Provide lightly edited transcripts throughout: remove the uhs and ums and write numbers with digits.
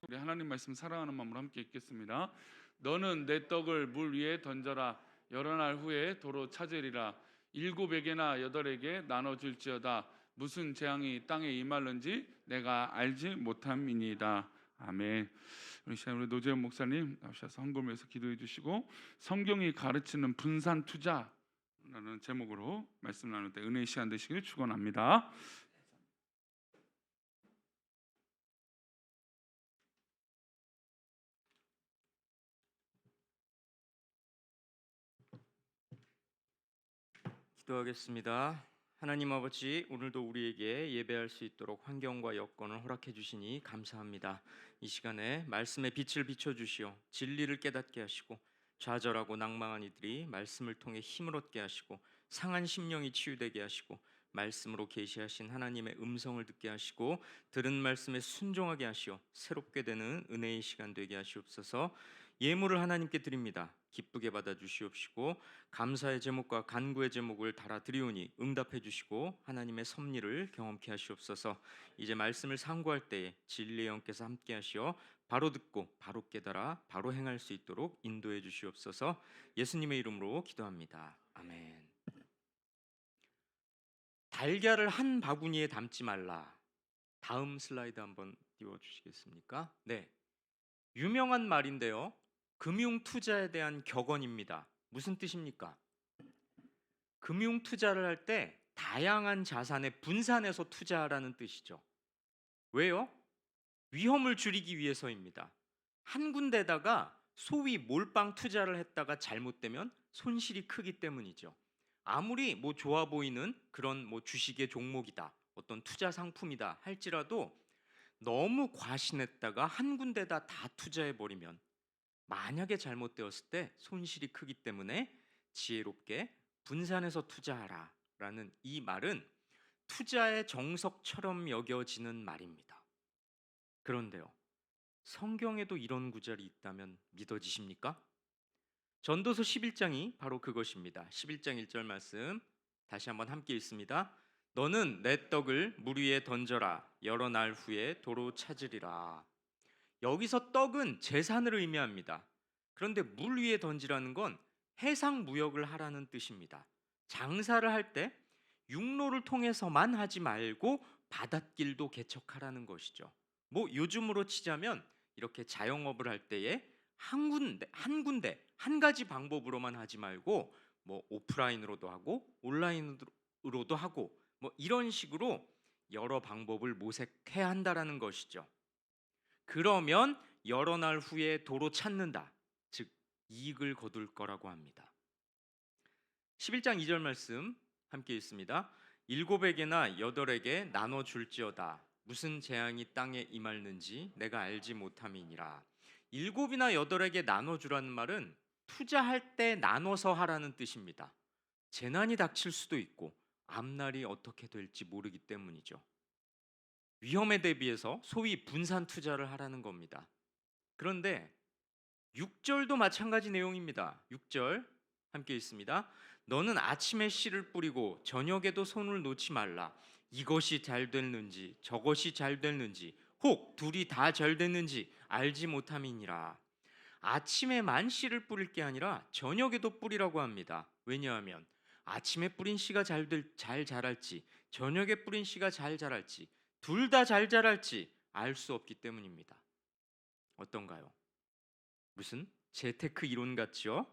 우리 하나님 말씀 사랑하는 마음으로 함께 읽겠습니다. 너는 내 떡을 물 위에 던져라. 여러 날 후에 도로 찾으리라. 일곱에게나 여덟에게 나눠줄지어다. 무슨 재앙이 땅에 임할는지 내가 알지 못함이니이다. 아멘. 우리 시간 우리 노재현 목사님 나오셔서 헌금에서 기도해 주시고 성경이 가르치는 분산 투자라는 제목으로 말씀 나눌 때 은혜의 시간 되시길 축원합니다. 기도하겠습니다. 하나님 아버지, 오늘도 우리에게 예배할 수 있도록 환경과 여건을 허락해 주시니 감사합니다. 이 시간에 말씀의 빛을 비춰 주시어 진리를 깨닫게 하시고 좌절하고 낭망한 이들이 말씀을 통해 힘을 얻게 하시고 상한 심령이 치유되게 하시고 말씀으로 계시하신 하나님의 음성을 듣게 하시고 들은 말씀에 순종하게 하시어 새롭게 되는 은혜의 시간 되게 하시옵소서. 예물을 하나님께 드립니다. 기쁘게 받아 주시옵시고 감사의 제목과 간구의 제목을 달아 드리오니 응답해 주시고 하나님의 섭리를 경험케 하시옵소서. 이제 말씀을 상고할 때에 진리의 영께서 함께 하시어 바로 듣고 바로 깨달아 바로 행할 수 있도록 인도해 주시옵소서. 예수님의 이름으로 기도합니다. 아멘. 달걀을 한 바구니에 담지 말라. 다음 슬라이드 한번 띄워 주시겠습니까? 네. 유명한 말인데요. 금융 투자에 대한 격언입니다. 무슨 뜻입니까? 금융 투자를 할 때 다양한 자산에 분산해서 투자하라는 뜻이죠. 왜요? 위험을 줄이기 위해서입니다. 한 군데다가 소위 몰빵 투자를 했다가 잘못되면 손실이 크기 때문이죠. 아무리 좋아 보이는 그런 주식의 종목이다, 어떤 투자 상품이다 할지라도 너무 과신했다가 한 군데다 다 투자해 버리면 만약에 잘못되었을 때 손실이 크기 때문에 지혜롭게 분산해서 투자하라 라는 이 말은 투자의 정석처럼 여겨지는 말입니다. 그런데요, 성경에도 이런 구절이 있다면 믿어지십니까? 전도서 11장이 바로 그것입니다. 11장 1절 말씀 다시 한번 함께 읽습니다. 너는 내 떡을 물 위에 던져라. 여러 날 후에 도로 찾으리라. 여기서 떡은 재산을 의미합니다. 그런데 물 위에 던지라는 건 해상 무역을 하라는 뜻입니다. 장사를 할 때 육로를 통해서만 하지 말고 바닷길도 개척하라는 것이죠. 요즘으로 치자면 이렇게 자영업을 할 때에 한 가지 방법으로만 하지 말고 오프라인으로도 하고 온라인으로도 하고 이런 식으로 여러 방법을 모색해야 한다라는 것이죠. 그러면 여러 날 후에 도로 찾는다. 즉 이익을 거둘 거라고 합니다. 11장 2절 말씀 함께 읽습니다. 일곱에게나 여덟에게 나눠 줄지어다. 무슨 재앙이 땅에 임할는지 내가 알지 못함이니라. 일곱이나 여덟에게 나눠 주라는 말은 투자할 때 나눠서 하라는 뜻입니다. 재난이 닥칠 수도 있고 앞날이 어떻게 될지 모르기 때문이죠. 위험에 대비해서 소위 분산 투자를 하라는 겁니다. 그런데 6절도 마찬가지 내용입니다. 6절 함께 읽습니다. 너는 아침에 씨를 뿌리고 저녁에도 손을 놓지 말라. 이것이 잘 됐는지 저것이 잘 됐는지 혹 둘이 다 잘 됐는지 알지 못함이니라. 아침에만 씨를 뿌릴 게 아니라 저녁에도 뿌리라고 합니다. 왜냐하면 아침에 뿌린 씨가 잘 자랄지 저녁에 뿌린 씨가 잘 자랄지 둘 다 잘 자랄지 알 수 없기 때문입니다. 어떤가요? 무슨 재테크 이론 같죠?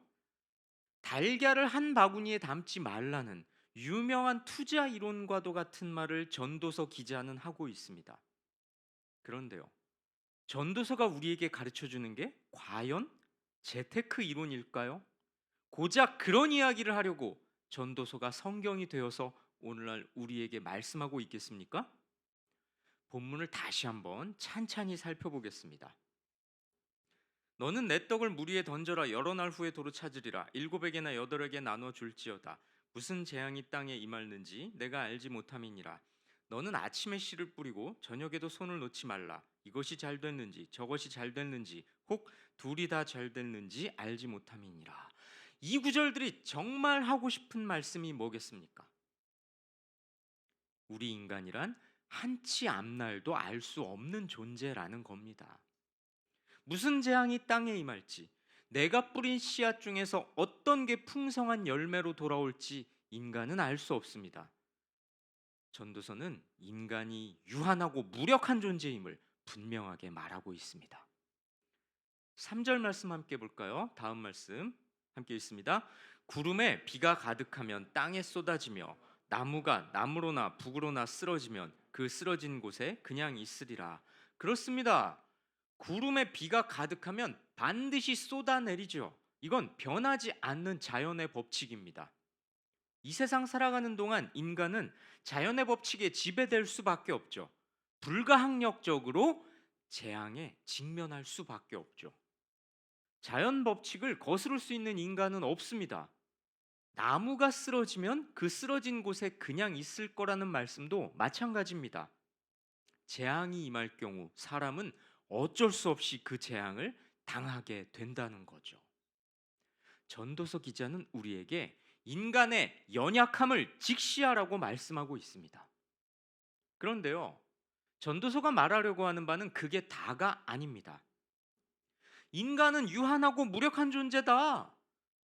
달걀을 한 바구니에 담지 말라는 유명한 투자 이론과도 같은 말을 전도서 기자는 하고 있습니다. 그런데요, 전도서가 우리에게 가르쳐 주는 게 과연 재테크 이론일까요? 고작 그런 이야기를 하려고 전도서가 성경이 되어서 오늘날 우리에게 말씀하고 있겠습니까? 본문을 다시 한번 찬찬히 살펴보겠습니다. 너는 내 떡을 물 위에 던져라. 여러 날 후에 도로 찾으리라. 일곱에게나 여덟에게 나눠 줄지어다. 무슨 재앙이 땅에 임할는지 내가 알지 못함이니라. 너는 아침에 씨를 뿌리고 저녁에도 손을 놓지 말라. 이것이 잘 됐는지 저것이 잘 됐는지 혹 둘이 다 잘 됐는지 알지 못함이니라. 이 구절들이 정말 하고 싶은 말씀이 뭐겠습니까? 우리 인간이란 한치 앞날도 알 수 없는 존재라는 겁니다. 무슨 재앙이 땅에 임할지, 내가 뿌린 씨앗 중에서 어떤 게 풍성한 열매로 돌아올지 인간은 알 수 없습니다. 전도서는 인간이 유한하고 무력한 존재임을 분명하게 말하고 있습니다. 3절 말씀 함께 볼까요? 다음 말씀 함께 있습니다. 구름에 비가 가득하면 땅에 쏟아지며 나무가 나무로나 북으로나 쓰러지면 그 쓰러진 곳에 그냥 있으리라. 그렇습니다. 구름에 비가 가득하면 반드시 쏟아내리죠. 이건 변하지 않는 자연의 법칙입니다. 이 세상 살아가는 동안 인간은 자연의 법칙에 지배될 수밖에 없죠. 불가항력적으로 재앙에 직면할 수밖에 없죠. 자연 법칙을 거스를 수 있는 인간은 없습니다. 나무가 쓰러지면 그 쓰러진 곳에 그냥 있을 거라는 말씀도 마찬가지입니다. 재앙이 임할 경우 사람은 어쩔 수 없이 그 재앙을 당하게 된다는 거죠. 전도서 기자는 우리에게 인간의 연약함을 직시하라고 말씀하고 있습니다. 그런데요, 전도서가 말하려고 하는 바는 그게 다가 아닙니다. 인간은 유한하고 무력한 존재다,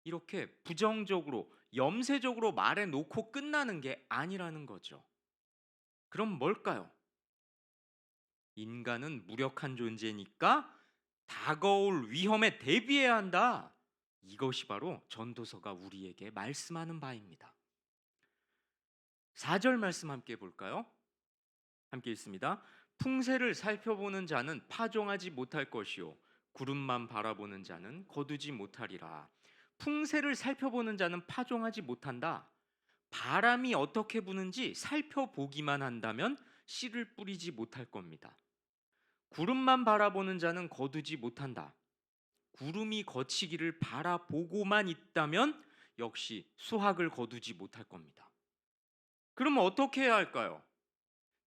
이렇게 부정적으로 염세적으로 말해 놓고 끝나는 게 아니라는 거죠. 그럼 뭘까요? 인간은 무력한 존재니까 다가올 위험에 대비해야 한다. 이것이 바로 전도서가 우리에게 말씀하는 바입니다. 4절 말씀 함께 볼까요? 함께 있습니다. 풍세를 살펴보는 자는 파종하지 못할 것이요 구름만 바라보는 자는 거두지 못하리라. 풍세를 살펴보는 자는 파종하지 못한다. 바람이 어떻게 부는지 살펴보기만 한다면 씨를 뿌리지 못할 겁니다. 구름만 바라보는 자는 거두지 못한다. 구름이 거치기를 바라보고만 있다면 역시 수확을 거두지 못할 겁니다. 그러면 어떻게 해야 할까요?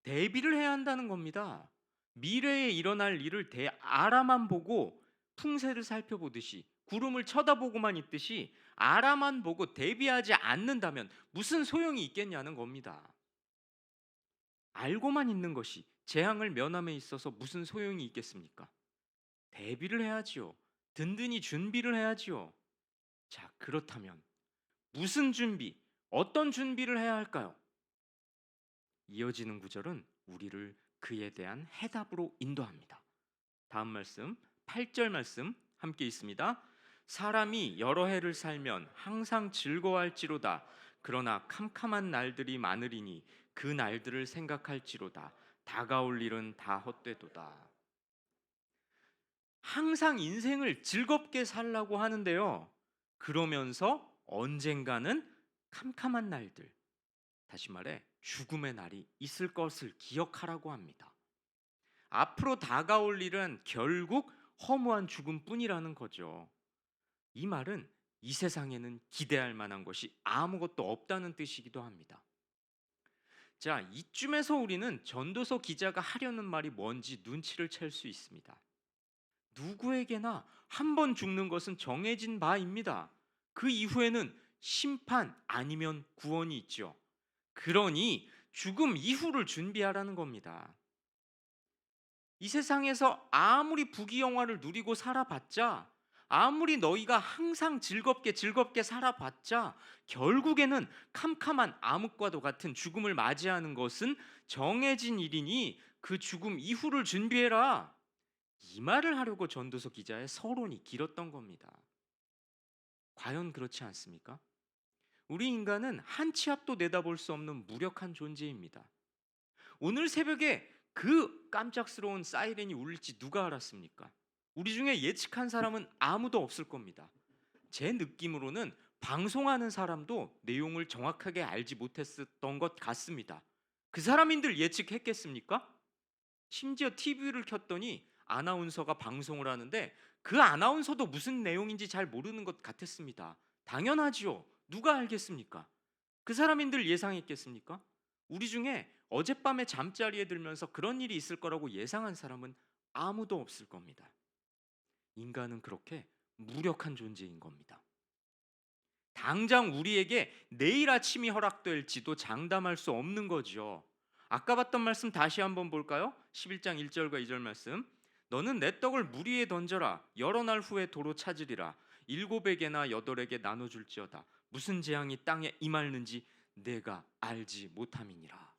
대비를 해야 한다는 겁니다. 미래에 일어날 일을 알아만 보고 풍세를 살펴보듯이, 구름을 쳐다보고만 있듯이 알아만 보고 대비하지 않는다면 무슨 소용이 있겠냐는 겁니다. 알고만 있는 것이 재앙을 면함에 있어서 무슨 소용이 있겠습니까? 대비를 해야지요. 든든히 준비를 해야지요. 자, 그렇다면 무슨 준비, 어떤 준비를 해야 할까요? 이어지는 구절은 우리를 그에 대한 해답으로 인도합니다. 다음 말씀, 8절 말씀 함께 있습니다. 사람이 여러 해를 살면 항상 즐거워할지로다. 그러나 캄캄한 날들이 많으리니 그 날들을 생각할지로다. 다가올 일은 다 헛되도다. 항상 인생을 즐겁게 살라고 하는데요, 그러면서 언젠가는 캄캄한 날들, 다시 말해 죽음의 날이 있을 것을 기억하라고 합니다. 앞으로 다가올 일은 결국 허무한 죽음뿐이라는 거죠. 이 말은 이 세상에는 기대할 만한 것이 아무것도 없다는 뜻이기도 합니다. 자, 이쯤에서 우리는 전도서 기자가 하려는 말이 뭔지 눈치를 챌 수 있습니다. 누구에게나 한 번 죽는 것은 정해진 바입니다. 그 이후에는 심판 아니면 구원이 있죠. 그러니 죽음 이후를 준비하라는 겁니다. 이 세상에서 아무리 부귀영화를 누리고 살아봤자, 아무리 너희가 항상 즐겁게 살아봤자 결국에는 캄캄한 암흑과도 같은 죽음을 맞이하는 것은 정해진 일이니 그 죽음 이후를 준비해라. 이 말을 하려고 전도서 기자의 서론이 길었던 겁니다. 과연 그렇지 않습니까? 우리 인간은 한 치 앞도 내다볼 수 없는 무력한 존재입니다. 오늘 새벽에 그 깜짝스러운 사이렌이 울릴지 누가 알았습니까? 우리 중에 예측한 사람은 아무도 없을 겁니다. 제 느낌으로는 방송하는 사람도 내용을 정확하게 알지 못했던 것 같습니다. 그 사람인들 예측했겠습니까? 심지어 TV를 켰더니 아나운서가 방송을 하는데 그 아나운서도 무슨 내용인지 잘 모르는 것 같았습니다. 당연하지요. 누가 알겠습니까? 그 사람인들 예상했겠습니까? 우리 중에 어젯밤에 잠자리에 들면서 그런 일이 있을 거라고 예상한 사람은 아무도 없을 겁니다. 인간은 그렇게 무력한 존재인 겁니다. 당장 우리에게 내일 아침이 허락될지도 장담할 수 없는 거죠. 아까 봤던 말씀 다시 한번 볼까요? 11장 1절과 2절 말씀. 너는 내 떡을 물 위에 던져라. 여러 날 후에 도로 찾으리라. 7에게나 8에게 나눠줄지어다. 무슨 재앙이 땅에 임할는지 내가 알지 못함이니라.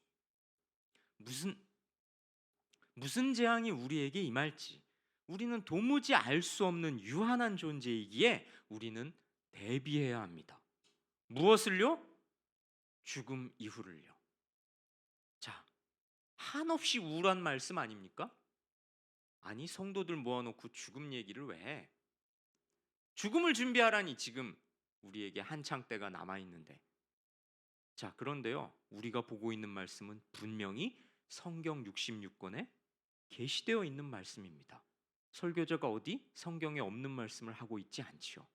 무슨 재앙이 우리에게 임할지 우리는 도무지 알 수 없는 유한한 존재이기에 우리는 대비해야 합니다. 무엇을요? 죽음 이후를요. 자, 한없이 우울한 말씀 아닙니까? 아니, 성도들 모아놓고 죽음 얘기를 왜 해? 죽음을 준비하라니. 지금 우리에게 한창 때가 남아있는데. 자, 그런데요, 우리가 보고 있는 말씀은 분명히 성경 66권에 게시되어 있는 말씀입니다. 설교자가 어디 성경에 없는 말씀을 하고 있지 않지요.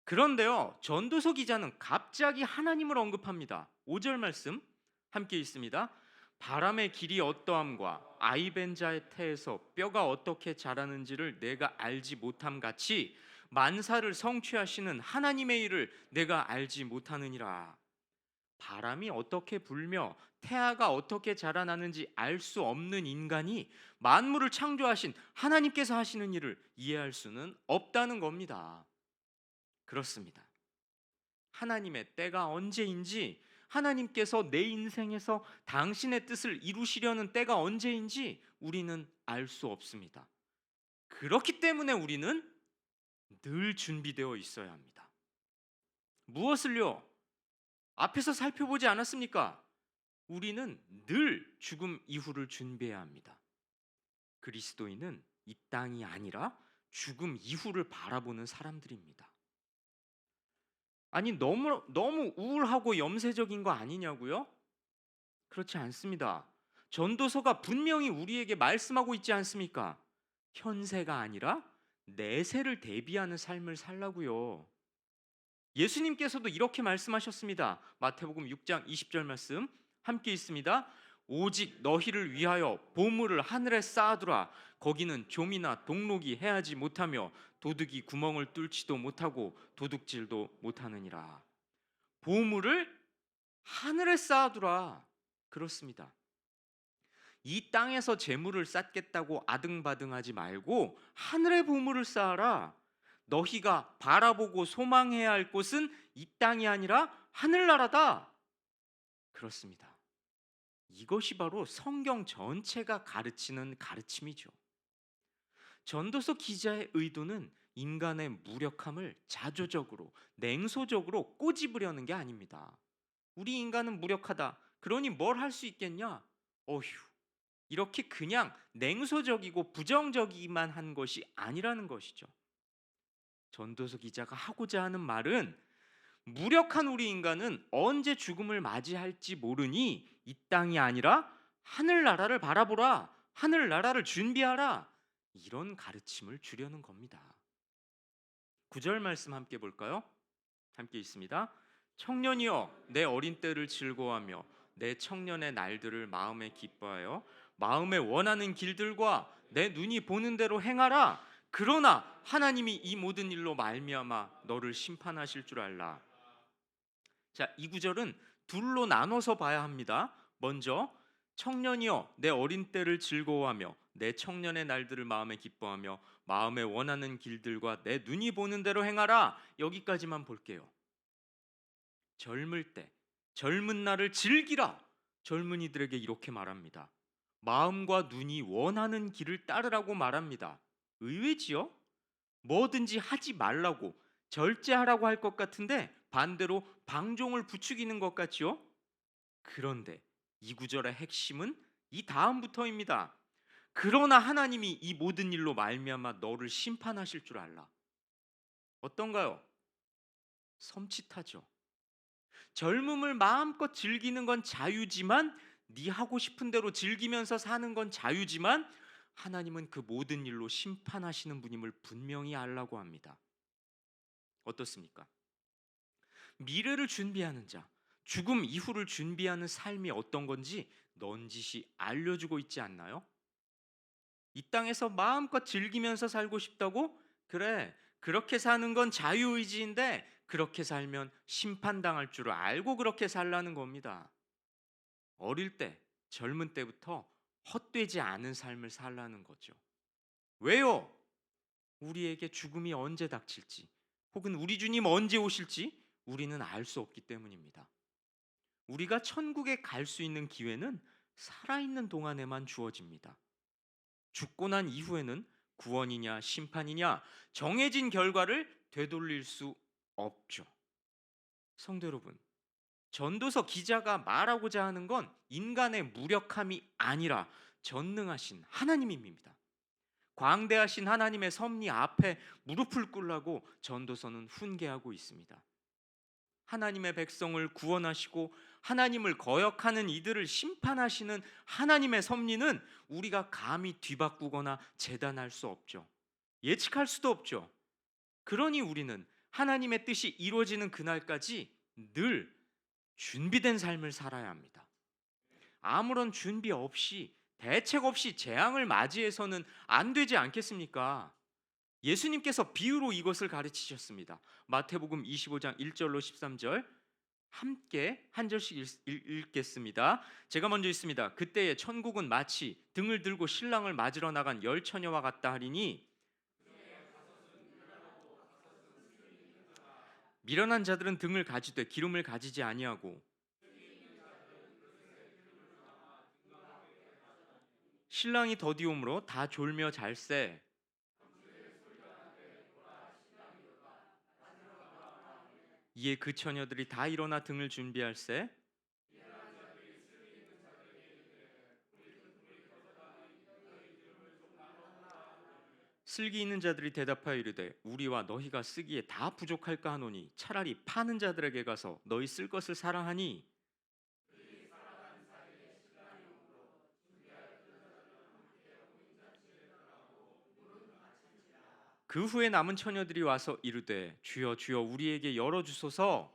그런데요, 전도서 기자는 갑자기 하나님을 언급합니다. 5절 말씀 함께 있습니다. 바람의 길이 어떠함과 아이벤자의 태에서 뼈가 어떻게 자라는지를 내가 알지 못함 같이 만사를 성취하시는 하나님의 일을 내가 알지 못하느니라. 바람이 어떻게 불며 태아가 어떻게 자라나는지 알 수 없는 인간이 만물을 창조하신 하나님께서 하시는 일을 이해할 수는 없다는 겁니다. 그렇습니다. 하나님의 때가 언제인지, 하나님께서 내 인생에서 당신의 뜻을 이루시려는 때가 언제인지 우리는 알 수 없습니다. 그렇기 때문에 우리는 늘 준비되어 있어야 합니다. 무엇을요? 앞에서 살펴보지 않았습니까? 우리는 늘 죽음 이후를 준비해야 합니다. 그리스도인은 이 땅이 아니라 죽음 이후를 바라보는 사람들입니다. 아니, 너무 우울하고 염세적인 거 아니냐고요? 그렇지 않습니다. 전도서가 분명히 우리에게 말씀하고 있지 않습니까? 현세가 아니라 내세를 대비하는 삶을 살라고요. 예수님께서도 이렇게 말씀하셨습니다. 마태복음 6장 20절 말씀 함께 있습니다. 오직 너희를 위하여 보물을 하늘에 쌓아두라. 거기는 좀이나 동록이 해하지 못하며 도둑이 구멍을 뚫지도 못하고 도둑질도 못하느니라. 보물을 하늘에 쌓아두라. 그렇습니다. 이 땅에서 재물을 쌓겠다고 아등바등하지 말고 하늘의 보물을 쌓아라. 너희가 바라보고 소망해야 할 곳은 이 땅이 아니라 하늘나라다. 그렇습니다. 이것이 바로 성경 전체가 가르치는 가르침이죠. 전도서 기자의 의도는 인간의 무력함을 자조적으로, 냉소적으로 꼬집으려는 게 아닙니다. 우리 인간은 무력하다. 그러니 뭘 할 수 있겠냐? 어휴, 이렇게 그냥 냉소적이고 부정적이기만 한 것이 아니라는 것이죠. 전도서 기자가 하고자 하는 말은 무력한 우리 인간은 언제 죽음을 맞이할지 모르니 이 땅이 아니라 하늘나라를 바라보라. 하늘나라를 준비하라. 이런 가르침을 주려는 겁니다. 9절 말씀 함께 볼까요? 함께 있습니다. 청년이여 내 어린 때를 즐거워하며 내 청년의 날들을 마음에 기뻐하여 마음에 원하는 길들과 내 눈이 보는 대로 행하라. 그러나 하나님이 이 모든 일로 말미암아 너를 심판하실 줄 알라. 자, 이 구절은 둘로 나눠서 봐야 합니다. 먼저 청년이여 내 어린 때를 즐거워하며 내 청년의 날들을 마음에 기뻐하며 마음에 원하는 길들과 내 눈이 보는 대로 행하라. 여기까지만 볼게요. 젊을 때, 젊은 날을 즐기라. 젊은이들에게 이렇게 말합니다. 마음과 눈이 원하는 길을 따르라고 말합니다. 의외지요? 뭐든지 하지 말라고, 절제하라고 할 것 같은데 반대로 방종을 부추기는 것 같지요? 그런데 이 구절의 핵심은 이 다음부터입니다. 그러나 하나님이 이 모든 일로 말미암아 너를 심판하실 줄 알라. 어떤가요? 섬찟하죠. 젊음을 마음껏 즐기는 건 자유지만, 네 하고 싶은 대로 즐기면서 사는 건 자유지만 하나님은 그 모든 일로 심판하시는 분임을 분명히 알라고 합니다. 어떻습니까? 미래를 준비하는 자, 죽음 이후를 준비하는 삶이 어떤 건지 넌지시 알려주고 있지 않나요? 이 땅에서 마음껏 즐기면서 살고 싶다고? 그래, 그렇게 사는 건 자유의지인데 그렇게 살면 심판당할 줄 알고 그렇게 살라는 겁니다. 어릴 때, 젊은 때부터 헛되지 않은 삶을 살라는 거죠. 왜요? 우리에게 죽음이 언제 닥칠지, 혹은 우리 주님 언제 오실지 우리는 알 수 없기 때문입니다. 우리가 천국에 갈 수 있는 기회는 살아있는 동안에만 주어집니다. 죽고 난 이후에는 구원이냐 심판이냐 정해진 결과를 되돌릴 수 없죠. 성도 여러분, 전도서 기자가 말하고자 하는 건 인간의 무력함이 아니라 전능하신 하나님입니다. 광대하신 하나님의 섭리 앞에 무릎을 꿇라고 전도서는 훈계하고 있습니다. 하나님의 백성을 구원하시고 하나님을 거역하는 이들을 심판하시는 하나님의 섭리는 우리가 감히 뒤바꾸거나 재단할 수 없죠. 예측할 수도 없죠. 그러니 우리는 하나님의 뜻이 이루어지는 그날까지 늘 준비된 삶을 살아야 합니다. 아무런 준비 없이, 대책 없이 재앙을 맞이해서는 안 되지 않겠습니까? 예수님께서 비유로 이것을 가르치셨습니다. 마태복음 25장 1절로 13절 함께 한 절씩 읽겠습니다. 제가 먼저 읽습니다. 그때에 천국은 마치 등을 들고 신랑을 맞으러 나간 열 처녀와 같다 하리니, 미련한 자들은 등을 가지되 기름을 가지지 아니하고 신랑이 더디옴으로 다 졸며 잘세. 이에 그 처녀들이 다 일어나 등을 준비할세. 슬기 있는 자들이 대답하여 이르되 우리와 너희가 쓰기에 다 부족할까 하노니 차라리 파는 자들에게 가서 너희 쓸 것을 사라 하니, 그 후에 남은 처녀들이 와서 이르되 주여 주여 우리에게 열어 주소서.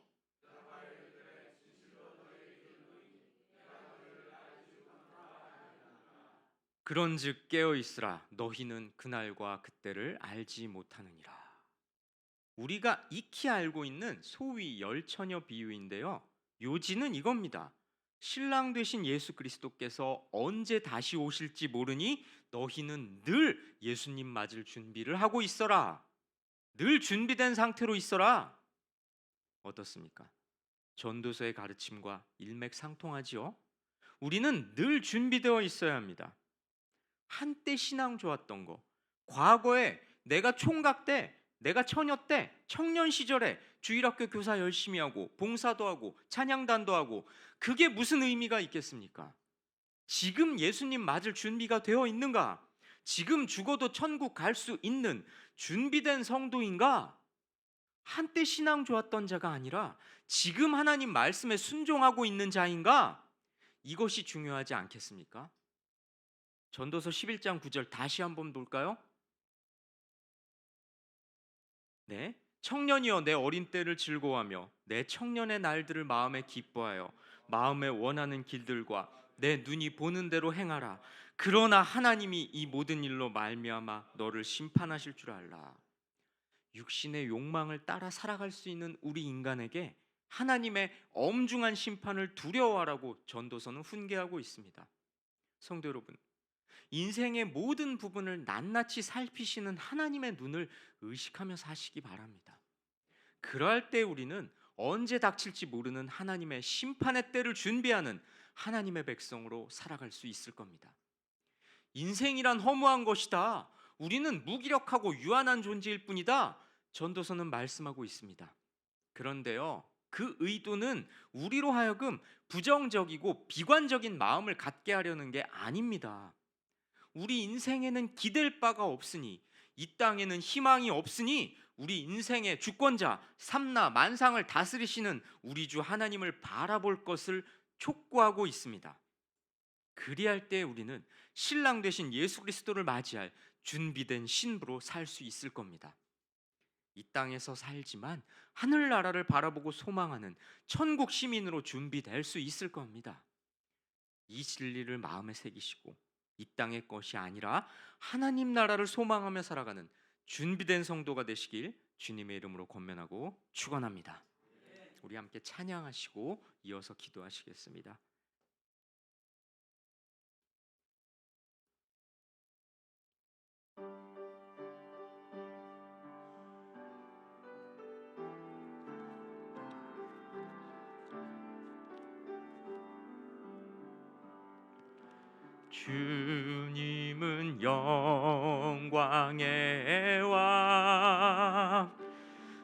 그런즉 깨어 있으라 너희는 그날과 그때를 알지 못하느니라. 우리가 익히 알고 있는 소위 열처녀 비유인데요, 요지는 이겁니다. 신랑 되신 예수 그리스도께서 언제 다시 오실지 모르니 너희는 늘 예수님 맞을 준비를 하고 있어라. 늘 준비된 상태로 있어라. 어떻습니까? 전도서의 가르침과 일맥상통하지요. 우리는 늘 준비되어 있어야 합니다. 한때 신앙 좋았던 거, 과거에 내가 총각 때, 내가 처녀 때, 청년 시절에 주일학교 교사 열심히 하고 봉사도 하고 찬양단도 하고, 그게 무슨 의미가 있겠습니까? 지금 예수님 맞을 준비가 되어 있는가? 지금 죽어도 천국 갈 수 있는 준비된 성도인가? 한때 신앙 좋았던 자가 아니라 지금 하나님 말씀에 순종하고 있는 자인가? 이것이 중요하지 않겠습니까? 전도서 11장 9절 다시 한번 볼까요? 네. 청년이여 내 어린 때를 즐거워하며 내 청년의 날들을 마음에 기뻐하여 마음에 원하는 길들과 내 눈이 보는 대로 행하라. 그러나 하나님이 이 모든 일로 말미암아 너를 심판하실 줄 알라. 육신의 욕망을 따라 살아갈 수 있는 우리 인간에게 하나님의 엄중한 심판을 두려워하라고 전도서는 훈계하고 있습니다. 성도 여러분, 인생의 모든 부분을 낱낱이 살피시는 하나님의 눈을 의식하며 사시기 바랍니다. 그럴 때 우리는 언제 닥칠지 모르는 하나님의 심판의 때를 준비하는 하나님의 백성으로 살아갈 수 있을 겁니다. 인생이란 허무한 것이다. 우리는 무기력하고 유한한 존재일 뿐이다. 전도서는 말씀하고 있습니다. 그런데요, 그 의도는 우리로 하여금 부정적이고 비관적인 마음을 갖게 하려는 게 아닙니다. 우리 인생에는 기댈 바가 없으니, 이 땅에는 희망이 없으니 우리 인생의 주권자 삼나 만상을 다스리시는 우리 주 하나님을 바라볼 것을 촉구하고 있습니다. 그리할 때 우리는 신랑 되신 예수 그리스도를 맞이할 준비된 신부로 살 수 있을 겁니다. 이 땅에서 살지만 하늘나라를 바라보고 소망하는 천국 시민으로 준비될 수 있을 겁니다. 이 진리를 마음에 새기시고 이 땅의 것이 아니라 하나님 나라를 소망하며 살아가는 준비된 성도가 되시길 주님의 이름으로 권면하고 축원합니다. 우리 함께 찬양하시고 이어서 기도하시겠습니다. 주님은 영광의 왕,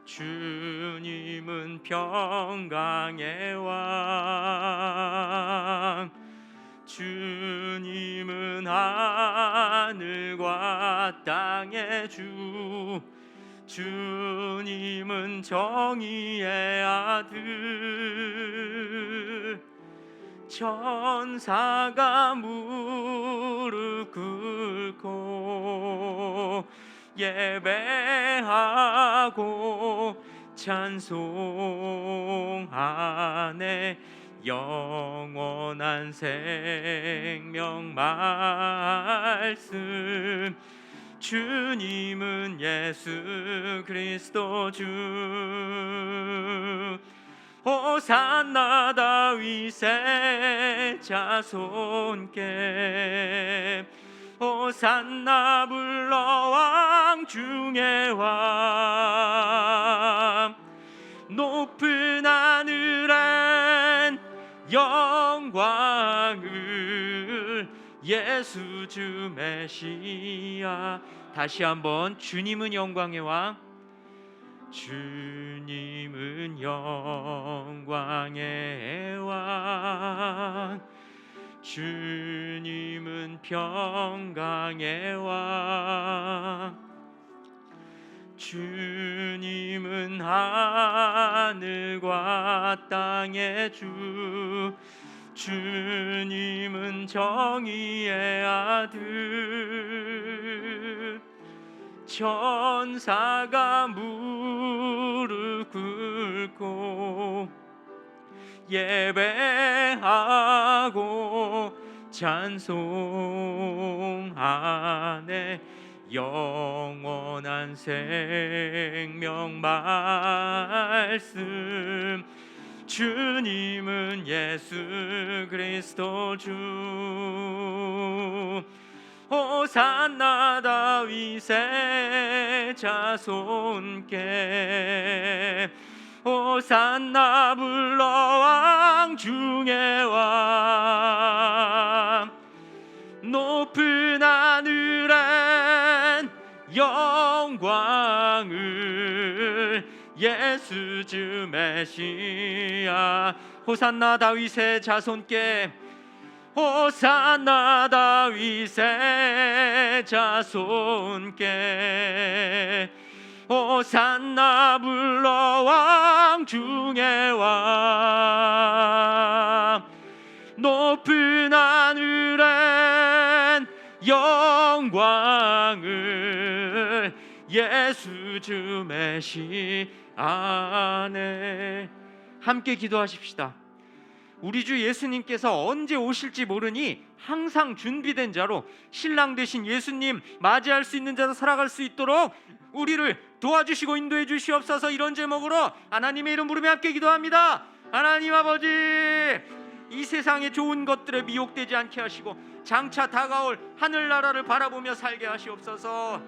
주님은 평강의 왕, 주님은 하늘과 땅의 주, 주님은 정의의 아들. 천사가 무릎 꿇고 예배하고 찬송하네. 영원한 생명 말씀, 주님은 예수 그리스도 주. 호산나 다윗의 자손께, 호산나 불러 왕 중의 왕. 높은 하늘엔 영광을 예수 주 메시아. 다시 한번, 주님은 영광의 왕, 주님은 영광의 왕, 주님은 평강의 왕, 주님은 하늘과 땅의 주, 주님은 정의의 아들. 천사가 무릎 꿇고 예배하고 찬송하네. 영원한 생명 말씀, 주님은 예수 그리스도 주. 호산나 다윗의 자손께, 호산나 불러 왕 중의 왕. 높은 하늘엔 영광을 예수 주 메시아. 호산나 다윗의 자손께, 호산나 다윗의 자손께, 호산나 불러 왕 중의 왕. 높은 하늘엔 영광을 예수 주 메시아네. 함께 기도하십시다. 우리 주 예수님께서 언제 오실지 모르니 항상 준비된 자로 신랑 되신 예수님 맞이할 수 있는 자로 살아갈 수 있도록 우리를 도와주시고 인도해 주시옵소서. 이런 제목으로 하나님의 이름 부르며 함께 기도합니다. 하나님 아버지, 이 세상의 좋은 것들에 미혹되지 않게 하시고 장차 다가올 하늘나라를 바라보며 살게 하시옵소서.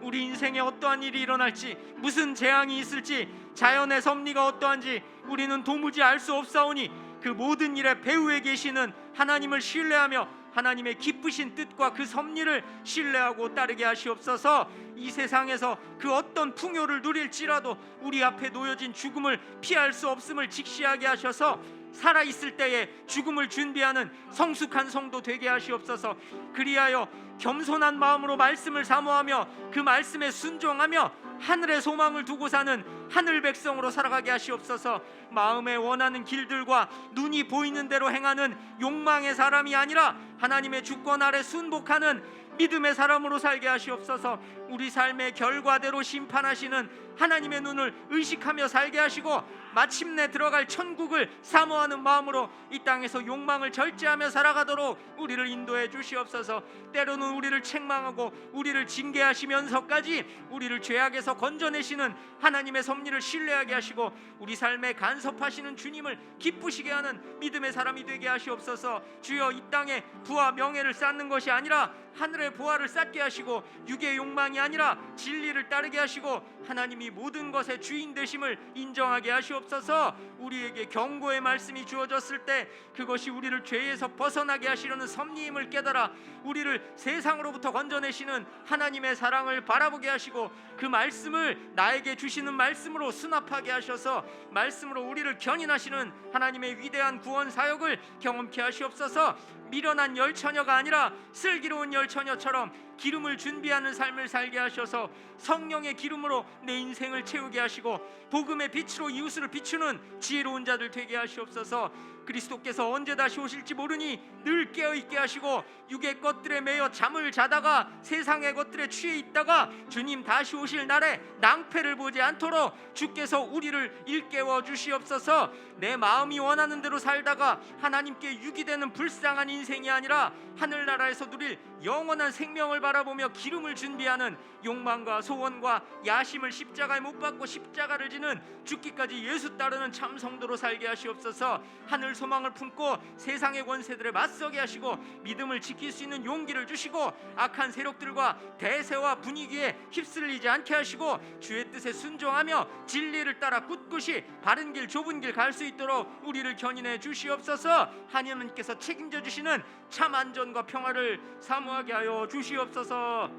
우리 인생에 어떠한 일이 일어날지, 무슨 재앙이 있을지, 자연의 섭리가 어떠한지 우리는 도무지 알 수 없사오니 그 모든 일의 배후에 계시는 하나님을 신뢰하며 하나님의 기쁘신 뜻과 그 섭리를 신뢰하고 따르게 하시옵소서. 이 세상에서 그 어떤 풍요를 누릴지라도 우리 앞에 놓여진 죽음을 피할 수 없음을 직시하게 하셔서 살아있을 때에 죽음을 준비하는 성숙한 성도 되게 하시옵소서. 그리하여 겸손한 마음으로 말씀을 사모하며 그 말씀에 순종하며 하늘의 소망을 두고 사는 하늘 백성으로 살아가게 하시옵소서. 마음에 원하는 길들과 눈이 보이는 대로 행하는 욕망의 사람이 아니라 하나님의 주권 아래 순복하는 믿음의 사람으로 살게 하시옵소서. 우리 삶의 결과대로 심판하시는 하나님의 눈을 의식하며 살게 하시고 마침내 들어갈 천국을 사모하는 마음으로 이 땅에서 욕망을 절제하며 살아가도록 우리를 인도해 주시옵소서. 때로는 우리를 책망하고 우리를 징계하시면서까지 우리를 죄악에서 건져내시는 하나님의 섭리를 신뢰하게 하시고 우리 삶에 간섭하시는 주님을 기쁘시게 하는 믿음의 사람이 되게 하시옵소서. 주여, 이 땅에 부와 명예를 쌓는 것이 아니라 하늘의 보화를 쌓게 하시고 육의 욕망이 아니라 진리를 따르게 하시고 하나님이 모든 것의 주인 되심을 인정하게 하시옵소서. 우리에게 경고의 말씀이 주어졌을 때 그것이 우리를 죄에서 벗어나게 하시려는 섭리임을 깨달아 우리를 세상으로부터 건져내시는 하나님의 사랑을 바라보게 하시고 그 말씀을 나에게 주시는 말씀으로 수납하게 하셔서 말씀으로 우리를 견인하시는 하나님의 위대한 구원 사역을 경험케 하시옵소서. 미련한 열처녀가 아니라 슬기로운 열처녀처럼 기름을 준비하는 삶을 살게 하셔서 성령의 기름으로 내 인생을 채우게 하시고 복음의 빛으로 이웃을 비추는 지혜로운 자들 되게 하시옵소서. 그리스도께서 언제 다시 오실지 모르니 늘 깨어있게 하시고 육의 것들에 매여 잠을 자다가 세상의 것들에 취해 있다가 주님 다시 오실 날에 낭패를 보지 않도록 주께서 우리를 일깨워 주시옵소서. 내 마음이 원하는 대로 살다가 하나님께 유기되는 불쌍한 인생이 아니라 하늘나라에서 누릴 영원한 생명을 바라보며 기름을 준비하는 욕망과 소원과 야심을 십자가에 못 박고 십자가를 지는 죽기까지 예수 따르는 참 성도로 살게 하시옵소서. 하늘 소망을 품고 세상의 권세들에 맞서게 하시고 믿음을 지킬 수 있는 용기를 주시고 악한 세력들과 대세와 분위기에 휩쓸리지 않게 하시고 주의 뜻에 순종하며 진리를 따라 꿋꿋이 바른 길 좁은 길 갈 수 있도록 우리를 견인해 주시옵소서. 하나님께서 책임져 주시는 참 안전과 평화를 사모하게 하여 주시옵소서.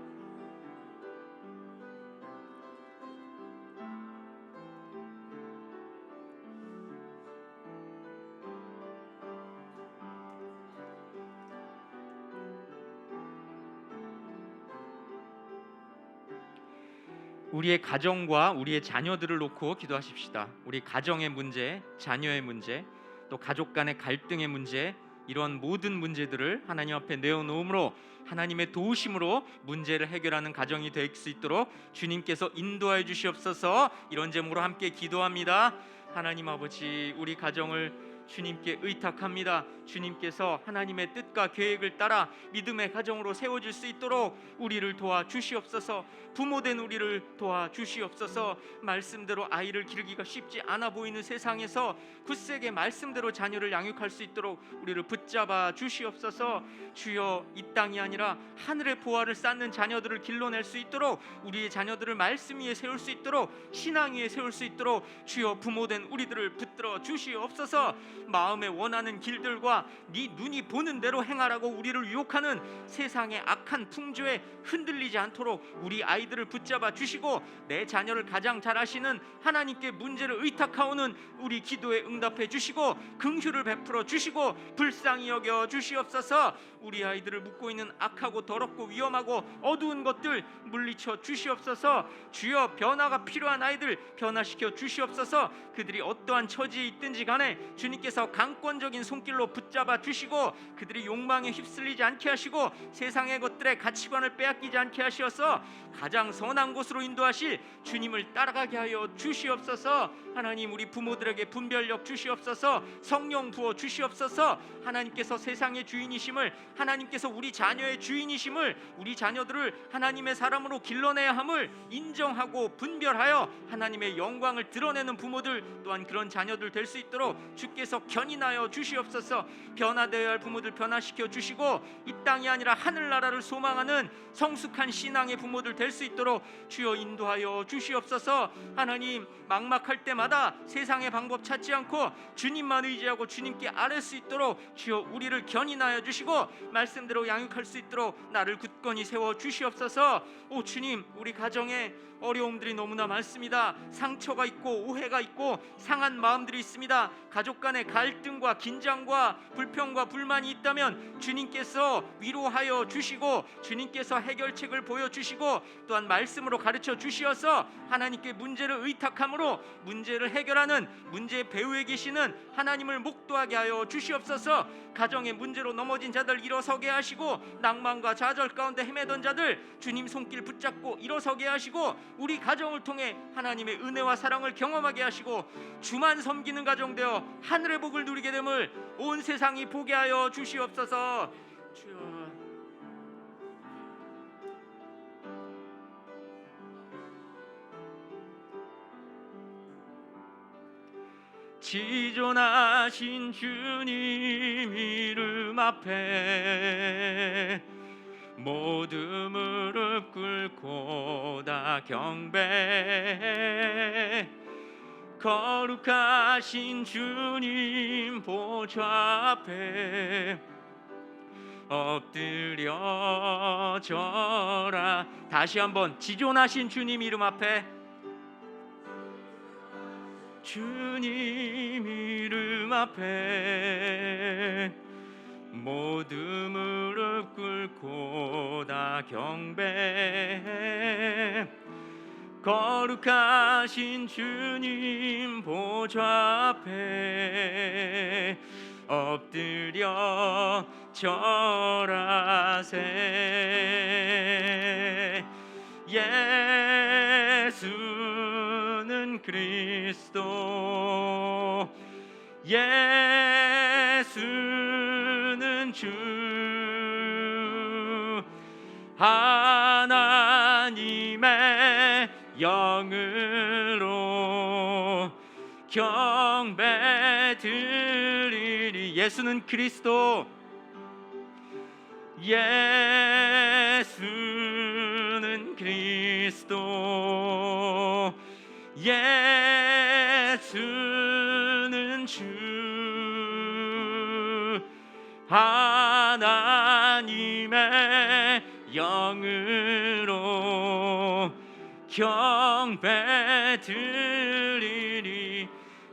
우리의 가정과 우리의 자녀들을 놓고 기도하십시다. 우리 가정의 문제, 자녀의 문제, 또 가족 간의 갈등의 문제, 이런 모든 문제들을 하나님 앞에 내어놓음으로 하나님의 도우심으로 문제를 해결하는 가정이 될 수 있도록 주님께서 인도하여 주시옵소서. 이런 제목으로 함께 기도합니다. 하나님 아버지, 우리 가정을 주님께 의탁합니다. 주님께서 하나님의 뜻과 계획을 따라 믿음의 가정으로 세워질 수 있도록 우리를 도와주시옵소서. 부모된 우리를 도와주시옵소서. 말씀대로 아이를 기르기가 쉽지 않아 보이는 세상에서 굳세게 말씀대로 자녀를 양육할 수 있도록 우리를 붙잡아 주시옵소서. 주여, 이 땅이 아니라 하늘의 보화를 쌓는 자녀들을 길러낼 수 있도록 우리의 자녀들을 말씀 위에 세울 수 있도록 신앙 위에 세울 수 있도록 주여, 부모된 우리들을 붙들어 주시옵소서. 마음에 원하는 길들과 네 눈이 보는 대로 행하라고 우리를 유혹하는 세상의 악한 풍조에 흔들리지 않도록 우리 아이들을 붙잡아 주시고 내 자녀를 가장 잘 아시는 하나님께 문제를 의탁하오는 우리 기도에 응답해 주시고 긍휼을 베풀어 주시고 불쌍히 여겨 주시옵소서. 우리 아이들을 묶고 있는 악하고 더럽고 위험하고 어두운 것들 물리쳐 주시옵소서. 주여, 변화가 필요한 아이들 변화시켜 주시옵소서. 그들이 어떠한 처지에 있든지 간에 주님께서 강권적인 손길로 붙잡아 주시고 그들이 욕망에 휩쓸리지 않게 하시고 세상의 것들의 가치관을 빼앗기지 않게 하시어서 가장 선한 곳으로 인도하실 주님을 따라가게 하여 주시옵소서. 하나님, 우리 부모들에게 분별력 주시옵소서. 성령 부어 주시옵소서. 하나님께서 세상의 주인이심을, 하나님께서 우리 자녀의 주인이심을, 우리 자녀들을 하나님의 사람으로 길러내야 함을 인정하고 분별하여 하나님의 영광을 드러내는 부모들 또한 그런 자녀들 될 수 있도록 주께서 견인하여 주시옵소서. 변화되어야 할 부모들 변화시켜 주시고 이 땅이 아니라 하늘나라를 소망하는 성숙한 신앙의 부모들 될 수 있도록 주여 인도하여 주시옵소서. 하나님, 막막할 때마다 세상의 방법 찾지 않고 주님만 의지하고 주님께 아뢰 수 있도록 주여 우리를 견인하여 주시고 말씀대로 양육할 수 있도록 나를 굳건히 세워 주시옵소서. 오 주님, 우리 가정에 어려움들이 너무나 많습니다. 상처가 있고 오해가 있고 상한 마음들이 있습니다. 가족 간의 갈등과 긴장과 불평과 불만이 있다면 주님께서 위로하여 주시고 주님께서 해결책을 보여주시고 또한 말씀으로 가르쳐 주시어서 하나님께 문제를 의탁함으로 문제를 해결하는 문제의 배후에 계시는 하나님을 목도하게 하여 주시옵소서. 가정의 문제로 넘어진 자들 일어서게 하시고 낭만과 좌절 가운데 헤매던 자들 주님 손길 붙잡고 일어서게 하시고 우리 가정을 통해 하나님의 은혜와 사랑을 경험하게 하시고 주만 섬기는 가정 되어 하늘의 복을 누리게 됨을 온 세상이 보게 하여 주시옵소서. 주여, 지존하신 주님 이름 앞에 모두 무릎 꿇고 다 경배. 거룩하신 주님 보좌 앞에 엎드려 절하. 다시 한번 지존하신 주님 이름 앞에, 주님 이름 앞에 모두 무릎 꿇고 다 경배. 거룩하신 주님 보좌 앞에 엎드려 절하세. 예수는 그리스도, 예수는 주, 하나님의 영으로 경배 드리리. 예수는 그리스도, 예수는 그리스도, 예수는 주, 하나님의 영으로 경배 드리리.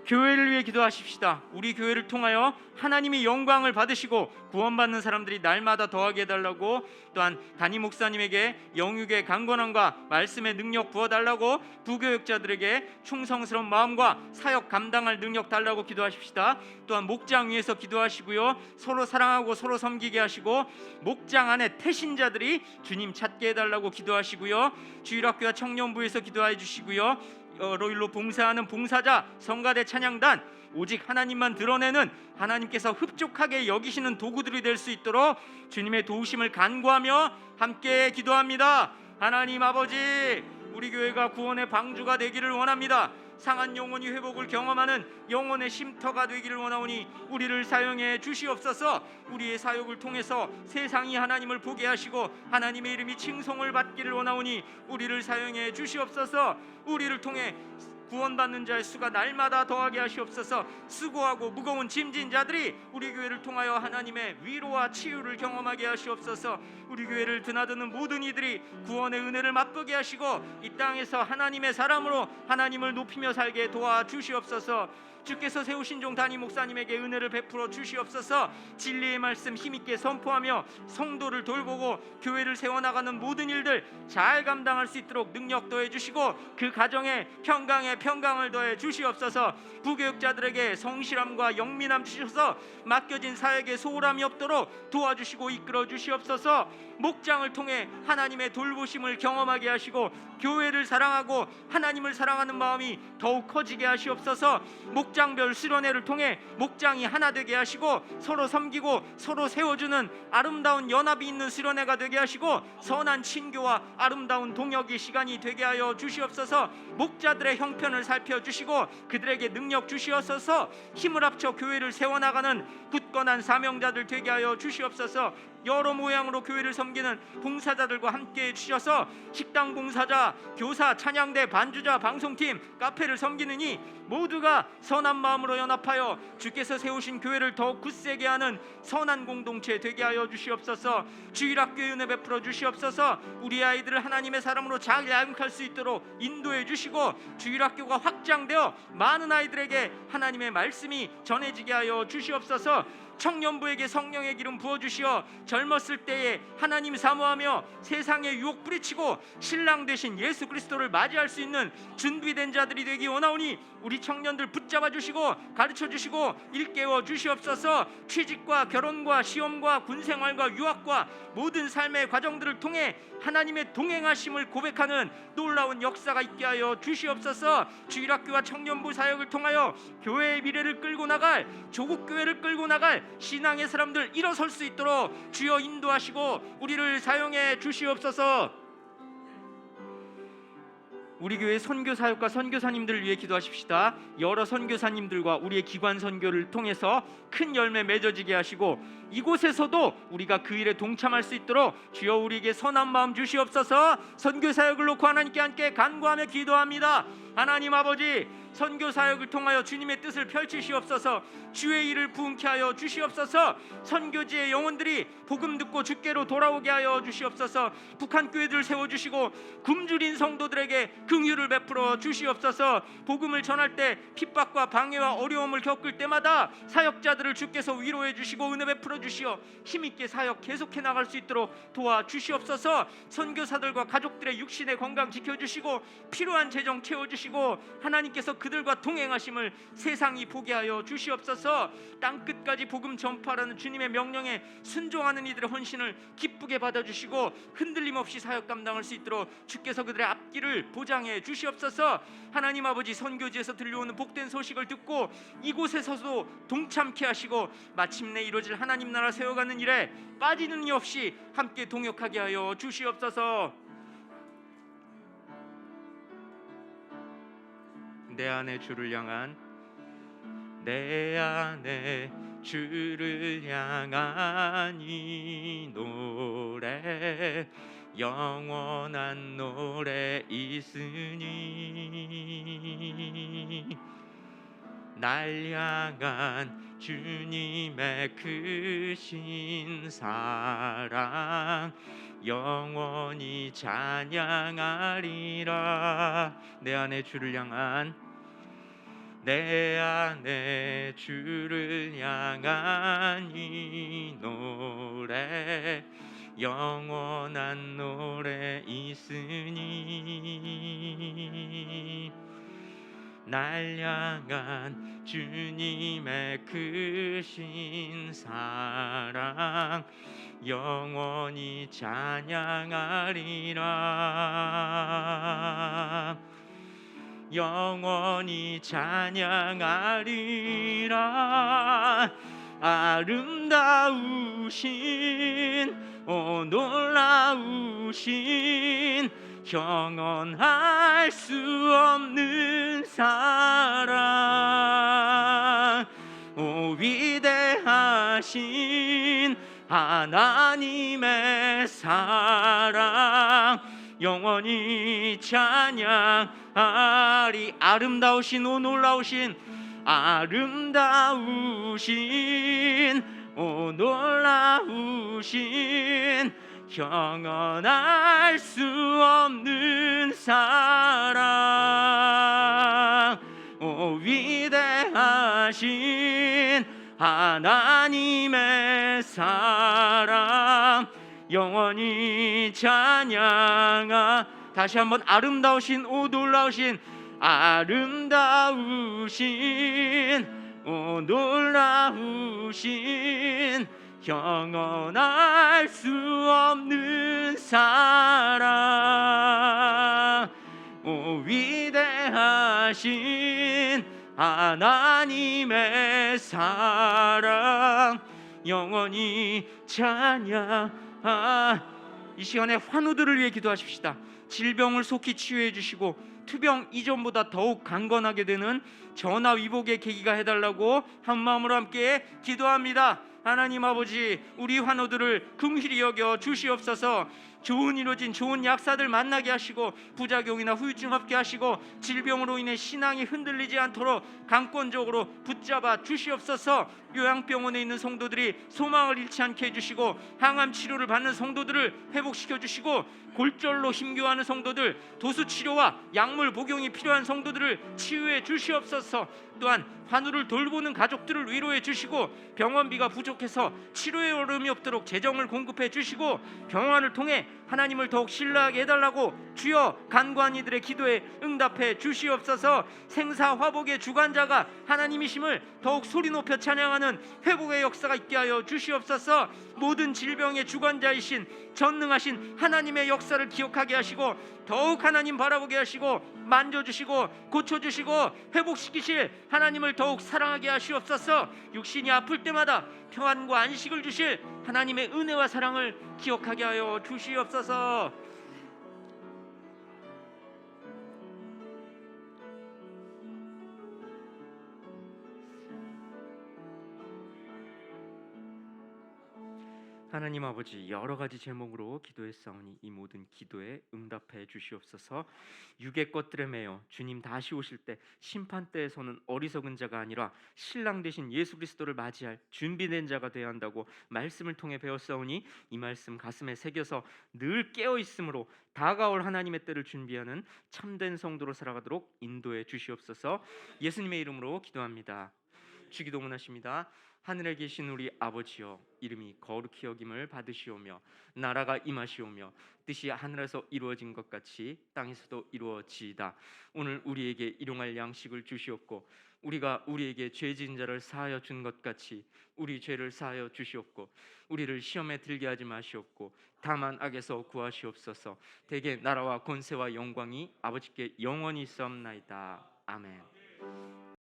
교회를 위해 기도하십시다. 우리 교회를 통하여 하나님의 영광을 받으시고 구원받는 사람들이 날마다 더하게 해달라고, 또한 담임 목사님에게 영육의 강건함과 말씀의 능력 부어달라고, 부교육자들에게 충성스러운 마음과 사역 감당할 능력 달라고 기도하십시다. 또한 목장 위에서 기도하시고요, 서로 사랑하고 서로 섬기게 하시고, 목장 안에 태신자들이 주님 찾게 해달라고 기도하시고요, 주일학교와 청년부에서 기도해 주시고요, 여러 일로 봉사하는 봉사자, 성가대, 찬양단, 오직 하나님만 드러내는, 하나님께서 흡족하게 여기시는 도구들이 될 수 있도록 주님의 도우심을 간구하며 함께 기도합니다. 하나님 아버지, 우리 교회가 구원의 방주가 되기를 원합니다. 상한 영혼이 회복을 경험하는 영혼의 쉼터가 되기를 원하오니 우리를 사용해 주시옵소서. 우리의 사역을 통해서 세상이 하나님을 보게 하시고 하나님의 이름이 칭송을 받기를 원하오니 우리를 사용해 주시옵소서. 우리를 통해 구원받는 자의 수가 날마다 더하게 하시옵소서. 수고하고 무거운 짐진 자들이 우리 교회를 통하여 하나님의 위로와 치유를 경험하게 하시옵소서. 우리 교회를 드나드는 모든 이들이 구원의 은혜를 맛보게 하시고 이 땅에서 하나님의 사람으로 하나님을 높이며 살게 도와주시옵소서. 주께서 세우신 종 담임 목사님에게 은혜를 베풀어 주시옵소서. 진리의 말씀 힘있게 선포하며 성도를 돌보고 교회를 세워나가는 모든 일들 잘 감당할 수 있도록 능력 더해 주시고 그 가정에 평강을 더해 주시옵소서. 부교육자들에게 성실함과 영민함 주셔서 맡겨진 사역에 소홀함이 없도록 도와주시고 이끌어 주시옵소서. 목장을 통해 하나님의 돌보심을 경험하게 하시고 교회를 사랑하고 하나님을 사랑하는 마음이 더욱 커지게 하시옵소서. 목장별 수련회를 통해 목장이 하나 되게 하시고 서로 섬기고 서로 세워주는 아름다운 연합이 있는 수련회가 되게 하시고 선한 친교와 아름다운 동역의 시간이 되게 하여 주시옵소서. 목자들의 형편을 살펴주시고 그들에게 능력 주시옵소서. 힘을 합쳐 교회를 세워나가는 굳건한 사명자들 되게 하여 주시옵소서. 여러 모양으로 교회를 섬기는 봉사자들과 함께 주셔서 식당 봉사자, 교사, 찬양대, 반주자, 방송팀, 카페를 섬기는 이 모두가 선한 마음으로 연합하여 주께서 세우신 교회를 더욱 굳세게 하는 선한 공동체 되게 하여 주시옵소서. 주일학교에 은혜 베풀어 주시옵소서. 우리 아이들을 하나님의 사람으로 잘 양육할 수 있도록 인도해 주시고 주일학교가 확장되어 많은 아이들에게 하나님의 말씀이 전해지게 하여 주시옵소서. 청년부에게 성령의 기름 부어주시어 젊었을 때에 하나님 사모하며 세상의 유혹 뿌리치고 신랑 되신 예수 그리스도를 맞이할 수 있는 준비된 자들이 되기 원하오니 우리 청년들 붙잡아 주시고 가르쳐 주시고 일깨워 주시옵소서. 취직과 결혼과 시험과 군생활과 유학과 모든 삶의 과정들을 통해 하나님의 동행하심을 고백하는 놀라운 역사가 있게 하여 주시옵소서. 주일학교와 청년부 사역을 통하여 교회의 미래를 끌고 나갈, 조국교회를 끌고 나갈 신앙의 사람들 일어설 수 있도록 주여 인도하시고 우리를 사용해 주시옵소서. 우리 교회 선교 사역과 선교사님들을 위해 기도하십시다. 여러 선교사님들과 우리의 기관 선교를 통해서 큰 열매 맺어지게 하시고 이곳에서도 우리가 그 일에 동참할 수 있도록 주여 우리에게 선한 마음 주시옵소서. 선교 사역을 놓고 하나님께 함께 간구하며 기도합니다. 하나님 아버지, 선교 사역을 통하여 주님의 뜻을 펼치시옵소서. 주의 일을 부흥케 하여 주시옵소서. 선교지의 영혼들이 복음 듣고 주께로 돌아오게 하여 주시옵소서. 북한 교회들을 세워주시고 굶주린 성도들에게 긍휼을 베풀어 주시옵소서. 복음을 전할 때 핍박과 방해와 어려움을 겪을 때마다 사역자들을 주께서 위로해 주시고 은혜 베풀어 주시어 힘있게 사역 계속해 나갈 수 있도록 도와 주시옵소서. 선교사들과 가족들의 육신의 건강 지켜주시고 필요한 재정 채워주시고 하나님께서 그들과 동행하심을 세상이 보게 하여 주시옵소서. 땅끝까지 복음 전파하라는 주님의 명령에 순종하는 이들의 헌신을 기쁘게 받아주시고 흔들림 없이 사역 감당할 수 있도록 주께서 그들의 앞길을 보장해 주시옵소서. 하나님 아버지, 선교지에서 들려오는 복된 소식을 듣고 이곳에서도 동참케 하시고 마침내 이루어질 하나님 나라 세워가는 일에 빠지는 이 없이 함께 동역하게 하여 주시옵소서. 내 안에 주를 향한 이 노래 영원한 노래 있으니 날 향한 주님의 크신 사랑 영원히 찬양하리라. 내 안에 주를 향한 이 노래 영원한 노래 있으니 날 향한 주님의 크신 사랑 영원히 찬양하리라. 영원히 찬양하리라. 아름다우신 놀라우신 경언할 수 없는 사랑 위대하신 하나님의 사랑 영원히 찬양하리. 아름다우신 놀라우신 놀라우신 경언할 수 없는 사랑 위대하신 하나님의 사랑 영원히 찬양하. 다시 한번 아름다우신 놀라우신 놀라우신 경언할 수 없는 사랑 위대하신 하나님의 사랑 영원히 찬양. 이 시간에 환우들을 위해 기도하십시다. 질병을 속히 치유해 주시고 투병 이전보다 더욱 강건하게 되는 전화위복의 계기가 해달라고 한마음으로 함께 기도합니다. 하나님 아버지, 우리 환우들을 긍휼히 여겨 주시옵소서. 좋은 이루어진 좋은 약사들 만나게 하시고 부작용이나 후유증 없게 하시고 질병으로 인해 신앙이 흔들리지 않도록 강권적으로 붙잡아 주시옵소서. 요양병원에 있는 성도들이 소망을 잃지 않게 해주시고 항암 치료를 받는 성도들을 회복시켜 주시고 골절로 힘겨워하는 성도들, 도수치료와 약물 복용이 필요한 성도들을 치유해 주시옵소서. 또한 환우를 돌보는 가족들을 위로해 주시고 병원비가 부족해서 치료에 어려움이 없도록 재정을 공급해 주시고 병원을 통해 하나님을 더욱 신뢰하게 해달라고 주여 간구한 이들의 기도에 응답해 주시옵소서. 생사화복의 주관자가 하나님이심을 더욱 소리 높여 찬양하는 회복의 역사가 있게 하여 주시옵소서. 모든 질병의 주관자이신 전능하신 하나님의 역사를 기억하게 하시고 더욱 하나님 바라보게 하시고 만져주시고 고쳐주시고 회복시키실 하나님을 더욱 사랑하게 하시옵소서. 육신이 아플 때마다 평안과 안식을 주실 하나님의 은혜와 사랑을 기억하게 하여 주시옵소서. 하나님 아버지, 여러 가지 제목으로 기도했사오니 이 모든 기도에 응답해 주시옵소서. 육의 것들에 매여 주님 다시 오실 때 심판대에 서는 어리석은 자가 아니라 신랑 되신 예수 그리스도를 맞이할 준비된 자가 되어야 한다고 말씀을 통해 배웠사오니 이 말씀 가슴에 새겨서 늘 깨어 있으므로 다가올 하나님의 때를 준비하는 참된 성도로 살아가도록 인도해 주시옵소서. 예수님의 이름으로 기도합니다. 주기도문 하십니다. 하늘에 계신 우리 아버지여, 이름이 거룩히 여김을 받으시오며 나라가 임하시오며 뜻이 하늘에서 이루어진 것 같이 땅에서도 이루어지이다. 오늘 우리에게 일용할 양식을 주시옵고 우리가 우리에게 죄 지은 자를 사하여 준 것 같이 우리 죄를 사하여 주시옵고 우리를 시험에 들게 하지 마시옵고 다만 악에서 구하시옵소서. 대개 나라와 권세와 영광이 아버지께 영원히 있사옵나이다. 아멘.